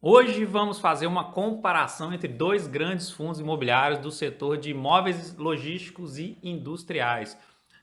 Hoje vamos fazer uma comparação entre dois grandes fundos imobiliários do setor de imóveis logísticos e industriais.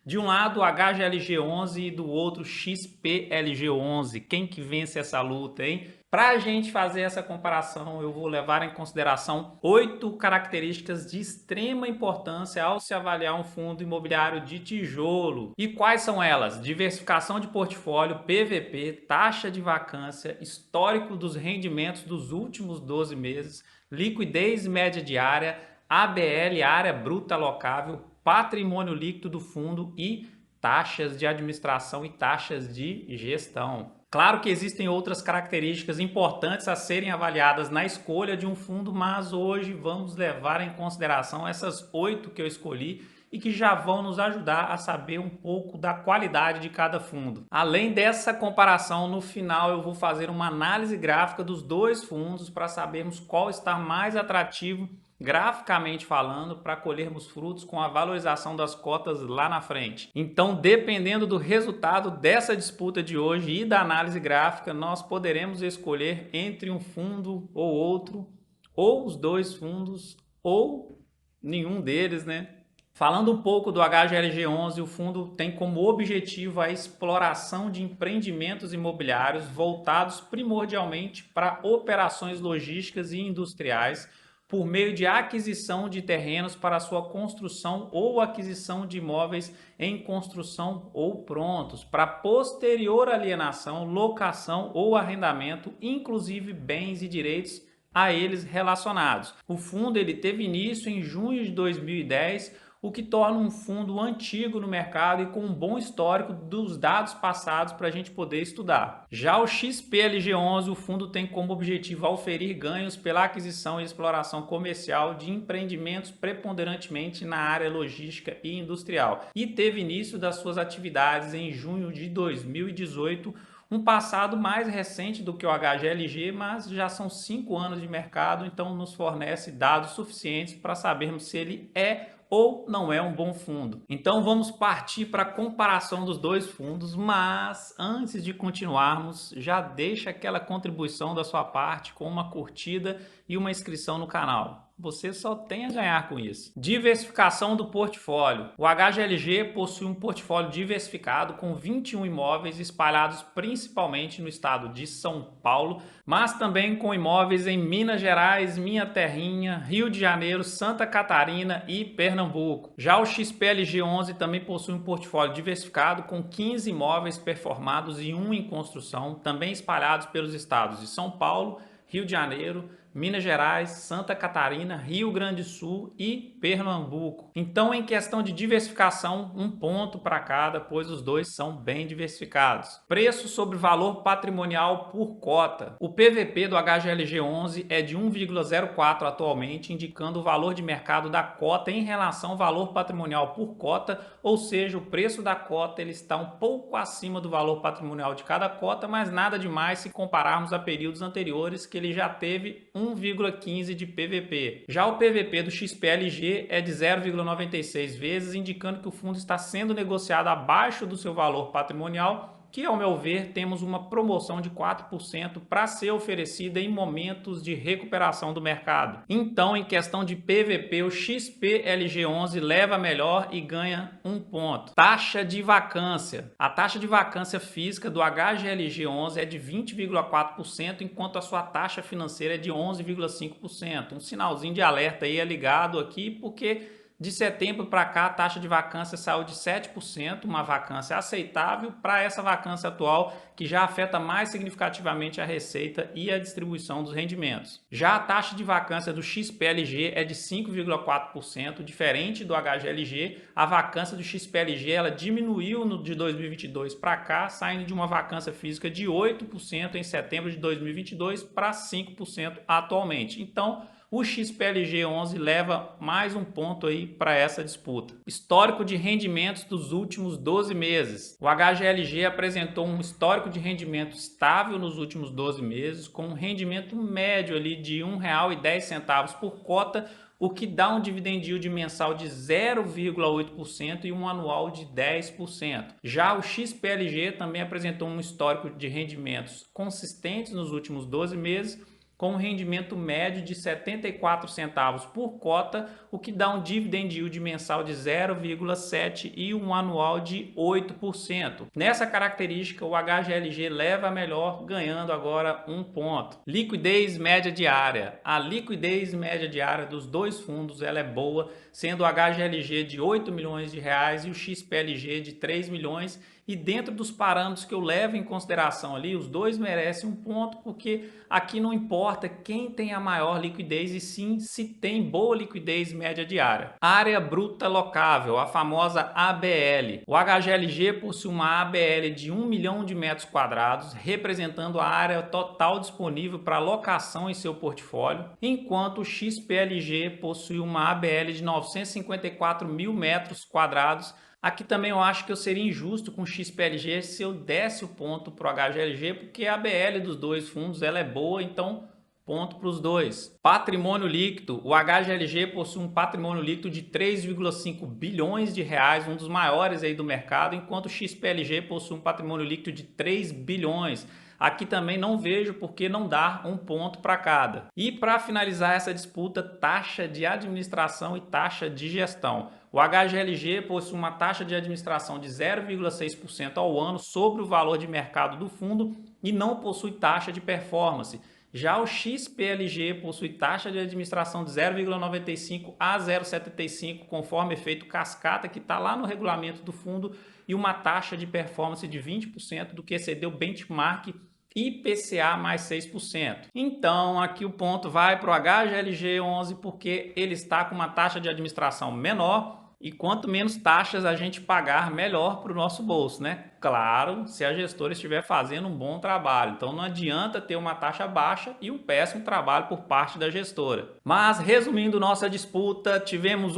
De um lado, o HGLG11 e do outro XPLG11. Quem que vence essa luta, hein? Para a gente fazer essa comparação, eu vou levar em consideração 8 características de extrema importância ao se avaliar um fundo imobiliário de tijolo. E quais são elas? Diversificação de portfólio, PVP, taxa de vacância, histórico dos rendimentos dos últimos 12 meses, liquidez média diária, ABL, área bruta locável, patrimônio líquido do fundo e taxas de administração e taxas de gestão. Claro que existem outras características importantes a serem avaliadas na escolha de um fundo, mas hoje vamos levar em consideração essas 8 que eu escolhi e que já vão nos ajudar a saber um pouco da qualidade de cada fundo. Além dessa comparação, no final eu vou fazer uma análise gráfica dos dois fundos para sabermos qual está mais atrativo graficamente falando, para colhermos frutos com a valorização das cotas lá na frente. Então, dependendo do resultado dessa disputa de hoje e da análise gráfica, nós poderemos escolher entre um fundo ou outro, ou os dois fundos, ou nenhum deles, né? Falando um pouco do HGLG11, o fundo tem como objetivo a exploração de empreendimentos imobiliários voltados primordialmente para operações logísticas e industriais, por meio de aquisição de terrenos para sua construção ou aquisição de imóveis em construção ou prontos, para posterior alienação, locação ou arrendamento, inclusive bens e direitos a eles relacionados. O fundo teve início em junho de 2010, o que torna um fundo antigo no mercado e com um bom histórico dos dados passados para a gente poder estudar. Já o XPLG11, o fundo tem como objetivo auferir ganhos pela aquisição e exploração comercial de empreendimentos preponderantemente na área logística e industrial, e teve início das suas atividades em junho de 2018, um passado mais recente do que o HGLG, mas já são 5 anos de mercado, então nos fornece dados suficientes para sabermos se ele é ou não é um bom fundo. Então vamos partir para a comparação dos dois fundos, mas antes de continuarmos, já deixa aquela contribuição da sua parte com uma curtida e uma inscrição no canal. Você só tem a ganhar com isso. Diversificação do portfólio. O HGLG possui um portfólio diversificado com 21 imóveis espalhados principalmente no estado de São Paulo, mas também com imóveis em Minas Gerais, Minha Terrinha, Rio de Janeiro, Santa Catarina e Pernambuco. Já o XPLG11 também possui um portfólio diversificado com 15 imóveis performados e um em construção, também espalhados pelos estados de São Paulo, Rio de Janeiro, Minas Gerais, Santa Catarina, Rio Grande do Sul e Pernambuco. Então, em questão de diversificação, um ponto para cada, pois os dois são bem diversificados. Preço sobre valor patrimonial por cota. O PVP do HGLG11 é de 1,04 atualmente, indicando o valor de mercado da cota em relação ao valor patrimonial por cota, ou seja, o preço da cota ele está um pouco acima do valor patrimonial de cada cota, mas nada demais se compararmos a períodos anteriores que ele já teve 1,15 de PVP. Já o PVP do XPLG é de 0,96 vezes, indicando que o fundo está sendo negociado abaixo do seu valor patrimonial, que, ao meu ver, temos uma promoção de 4% para ser oferecida em momentos de recuperação do mercado. Então, em questão de PVP, o XPLG11 leva melhor e ganha 1 ponto. Taxa de vacância. A taxa de vacância física do HGLG11 é de 20,4%, enquanto a sua taxa financeira é de 11,5%. Um sinalzinho de alerta aí é ligado aqui, porque de setembro para cá, a taxa de vacância saiu de 7%, uma vacância aceitável, para essa vacância atual, que já afeta mais significativamente a receita e a distribuição dos rendimentos. Já a taxa de vacância do XPLG é de 5,4%, diferente do HGLG. A vacância do XPLG ela diminuiu de 2022 para cá, saindo de uma vacância física de 8% em setembro de 2022 para 5% atualmente. Então, o XPLG11 leva mais um ponto aí para essa disputa. Histórico de rendimentos dos últimos 12 meses. O HGLG apresentou um histórico de rendimento estável nos últimos 12 meses, com um rendimento médio ali de R$ 1,10 por cota, o que dá um dividend yield mensal de 0,8% e um anual de 10%. Já o XPLG também apresentou um histórico de rendimentos consistentes nos últimos 12 meses, com um rendimento médio de 74 centavos por cota, o que dá um dividend yield mensal de 0,7 e um anual de 8%. Nessa característica, o HGLG leva a melhor, ganhando agora um ponto. Liquidez média diária. A liquidez média diária dos dois fundos ela é boa, sendo o HGLG de 8 milhões de reais e o XPLG de 3 milhões. E dentro dos parâmetros que eu levo em consideração ali, os dois merecem um ponto, porque aqui não importa quem tem a maior liquidez, e sim se tem boa liquidez média diária. Área bruta locável, a famosa ABL. O HGLG possui uma ABL de 1 milhão de metros quadrados, representando a área total disponível para locação em seu portfólio, enquanto o XPLG possui uma ABL de 954 mil metros quadrados. Aqui também eu acho que eu seria injusto com o XPLG se eu desse o ponto para o HGLG, porque a ABL dos dois fundos ela é boa, então ponto para os dois. Patrimônio líquido. O HGLG possui um patrimônio líquido de 3,5 bilhões de reais, um dos maiores aí do mercado, enquanto o XPLG possui um patrimônio líquido de 3 bilhões. Aqui também não vejo por que não dar um ponto para cada. E para finalizar essa disputa, taxa de administração e taxa de gestão. O HGLG possui uma taxa de administração de 0,6% ao ano sobre o valor de mercado do fundo e não possui taxa de performance. Já o XPLG possui taxa de administração de 0,95 a 0,75, conforme efeito cascata, que está lá no regulamento do fundo, e uma taxa de performance de 20% do que excedeu o benchmark IPCA mais 6%. Então, aqui o ponto vai para o HGLG 11, porque ele está com uma taxa de administração menor, e quanto menos taxas a gente pagar, melhor para o nosso bolso, né? Claro, se a gestora estiver fazendo um bom trabalho. Então não adianta ter uma taxa baixa e um péssimo trabalho por parte da gestora. Mas, resumindo nossa disputa, tivemos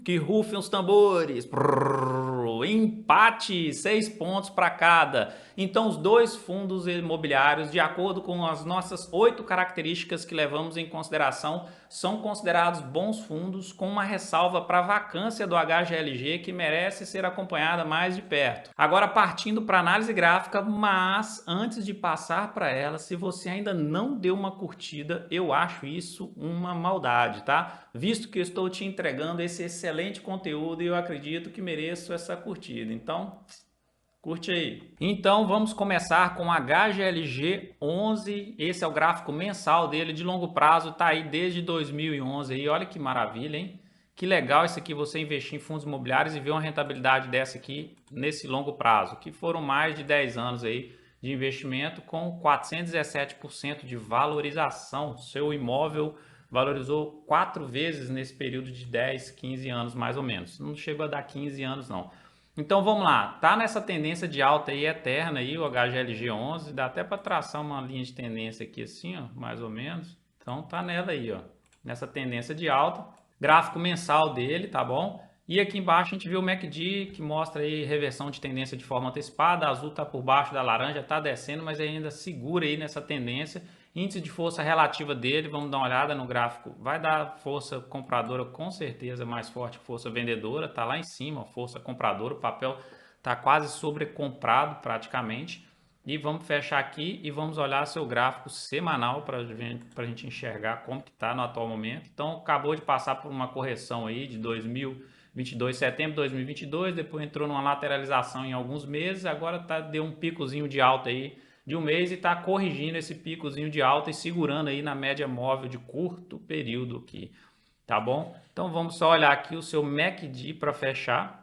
que rufem os tambores. Empate, 6 pontos para cada. Então os dois fundos imobiliários, de acordo com as nossas 8 características que levamos em consideração, são considerados bons fundos, com uma ressalva para a vacância do HGLG, que merece ser acompanhada mais de perto. Agora, partindo para análise gráfica, mas antes de passar para ela, se você ainda não deu uma curtida, eu acho isso uma maldade, tá? Visto que eu estou te entregando esse excelente conteúdo e eu acredito que mereço essa curtida. Então, curte aí. Então vamos começar com HGLG 11. Esse é o gráfico mensal dele de longo prazo, tá aí desde 2011 aí. Olha que maravilha, hein? Que legal isso aqui, você investir em fundos imobiliários e ver uma rentabilidade dessa aqui nesse longo prazo, que foram mais de 10 anos aí de investimento com 417% de valorização. Seu imóvel valorizou 4 vezes nesse período de 10, 15 anos mais ou menos. Não chegou a dar 15 anos não. Então vamos lá, tá nessa tendência de alta aí eterna aí, o HGLG 11, dá até para traçar uma linha de tendência aqui assim, ó, mais ou menos. Então tá nela aí, ó, nessa tendência de alta. Gráfico mensal dele, tá bom? E aqui embaixo a gente vê o MACD, que mostra aí reversão de tendência de forma antecipada. A azul está por baixo da laranja, está descendo, mas ainda segura aí nessa tendência. Índice de força relativa dele, vamos dar uma olhada no gráfico. Vai dar força compradora com certeza mais forte que força vendedora. Está lá em cima, força compradora. O papel está quase sobrecomprado praticamente. E vamos fechar aqui e vamos olhar seu gráfico semanal para a gente enxergar como que está no atual momento. Então, acabou de passar por uma correção aí de 2022, setembro de 2022, depois entrou numa lateralização em alguns meses, agora deu um picozinho de alta aí de um mês e está corrigindo esse picozinho de alta e segurando aí na média móvel de curto período aqui, tá bom? Então, vamos só olhar aqui o seu MACD para fechar.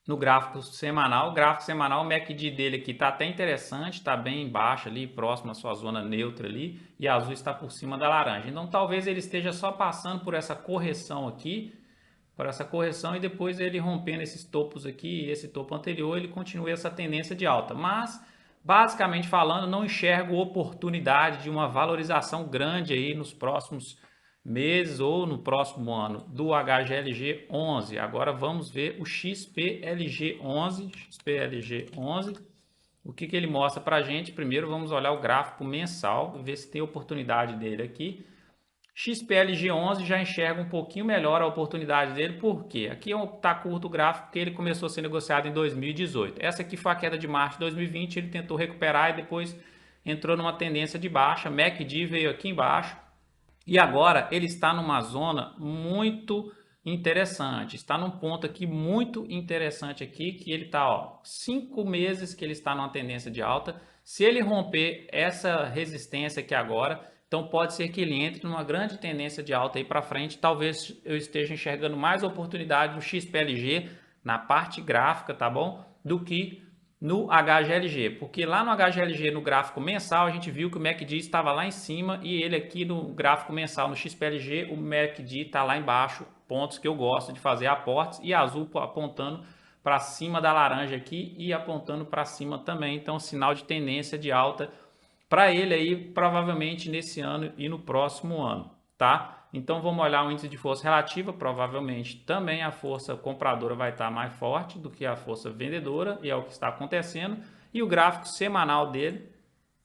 No gráfico semanal, o MACD dele aqui está até interessante, está bem embaixo ali, próximo à sua zona neutra ali, e a azul está por cima da laranja. Então talvez ele esteja só passando por essa correção aqui, e depois ele rompendo esses topos aqui, e esse topo anterior, ele continue essa tendência de alta. Mas, basicamente falando, não enxergo oportunidade de uma valorização grande aí nos próximos meses ou no próximo ano do HGLG 11. Agora vamos ver o XPLG 11. O que ele mostra para a gente? Primeiro vamos olhar o gráfico mensal, ver se tem oportunidade dele aqui. XPLG 11 já enxerga um pouquinho melhor a oportunidade dele, porque aqui está curto o gráfico, porque ele começou a ser negociado em 2018. Essa aqui foi a queda de março de 2020, ele tentou recuperar e depois entrou numa tendência de baixa, MACD veio aqui embaixo e agora ele está numa zona muito interessante, está num ponto aqui muito interessante aqui, que ele está, ó, 5 meses que ele está numa tendência de alta. Se ele romper essa resistência aqui agora, então pode ser que ele entre numa grande tendência de alta aí para frente. Talvez eu esteja enxergando mais oportunidade no XPLG, na parte gráfica, tá bom? Do que no HGLG, porque lá no HGLG, no gráfico mensal, a gente viu que o MACD estava lá em cima e ele aqui no gráfico mensal, no XPLG, o MACD está lá embaixo, pontos que eu gosto de fazer aportes, e azul apontando para cima da laranja aqui e apontando para cima também, então sinal de tendência de alta para ele aí, provavelmente nesse ano e no próximo ano, tá? Então vamos olhar o índice de força relativa, provavelmente também a força compradora vai estar mais forte do que a força vendedora, e é o que está acontecendo. E o gráfico semanal dele,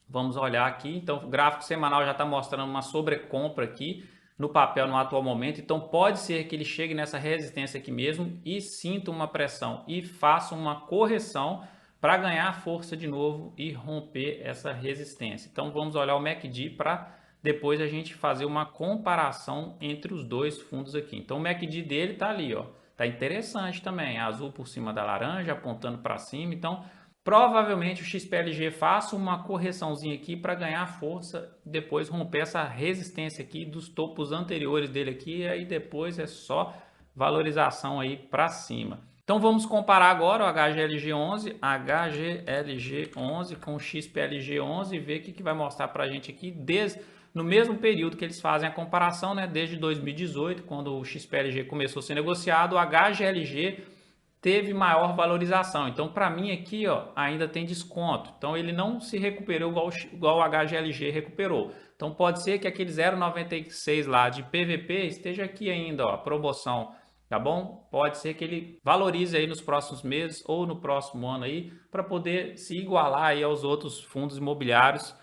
vamos olhar aqui, então o gráfico semanal já está mostrando uma sobrecompra aqui no papel no atual momento, então pode ser que ele chegue nessa resistência aqui mesmo e sinta uma pressão e faça uma correção para ganhar força de novo e romper essa resistência. Então vamos olhar o MACD para depois a gente fazer uma comparação entre os dois fundos aqui. Então o MACD dele está ali, ó, tá interessante também, azul por cima da laranja, apontando para cima. Então provavelmente o XPLG faça uma correçãozinha aqui para ganhar força, depois romper essa resistência aqui dos topos anteriores dele aqui, e aí depois é só valorização aí para cima. Então vamos comparar agora o HGLG11 com o XPLG11 e ver o que vai mostrar para a gente aqui no mesmo período que eles fazem a comparação, né? Desde 2018, quando o XPLG começou a ser negociado, o HGLG teve maior valorização. Então, para mim aqui, ó, ainda tem desconto. Então, ele não se recuperou igual o HGLG recuperou. Então, pode ser que aquele 0,96 lá de PVP esteja aqui ainda, ó, promoção, tá bom? Pode ser que ele valorize aí nos próximos meses ou no próximo ano aí, para poder se igualar aí aos outros fundos imobiliários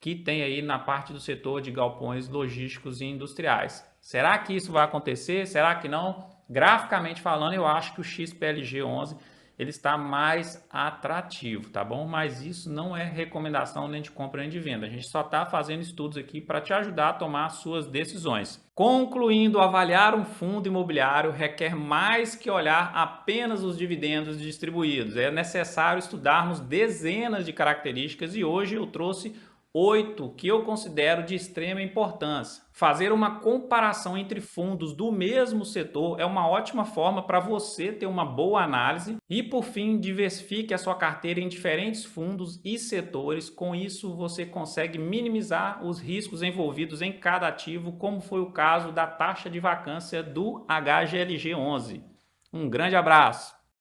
que tem aí na parte do setor de galpões logísticos e industriais. Será que isso vai acontecer? Será que não? Graficamente falando, eu acho que o XPLG11 ele está mais atrativo, tá bom? Mas isso não é recomendação nem de compra nem de venda. A gente só está fazendo estudos aqui para te ajudar a tomar as suas decisões. Concluindo, avaliar um fundo imobiliário requer mais que olhar apenas os dividendos distribuídos. É necessário estudarmos dezenas de características e hoje eu trouxe 8 que eu considero de extrema importância. Fazer uma comparação entre fundos do mesmo setor é uma ótima forma para você ter uma boa análise e, por fim, diversifique a sua carteira em diferentes fundos e setores. Com isso, você consegue minimizar os riscos envolvidos em cada ativo, como foi o caso da taxa de vacância do HGLG11. Um grande abraço!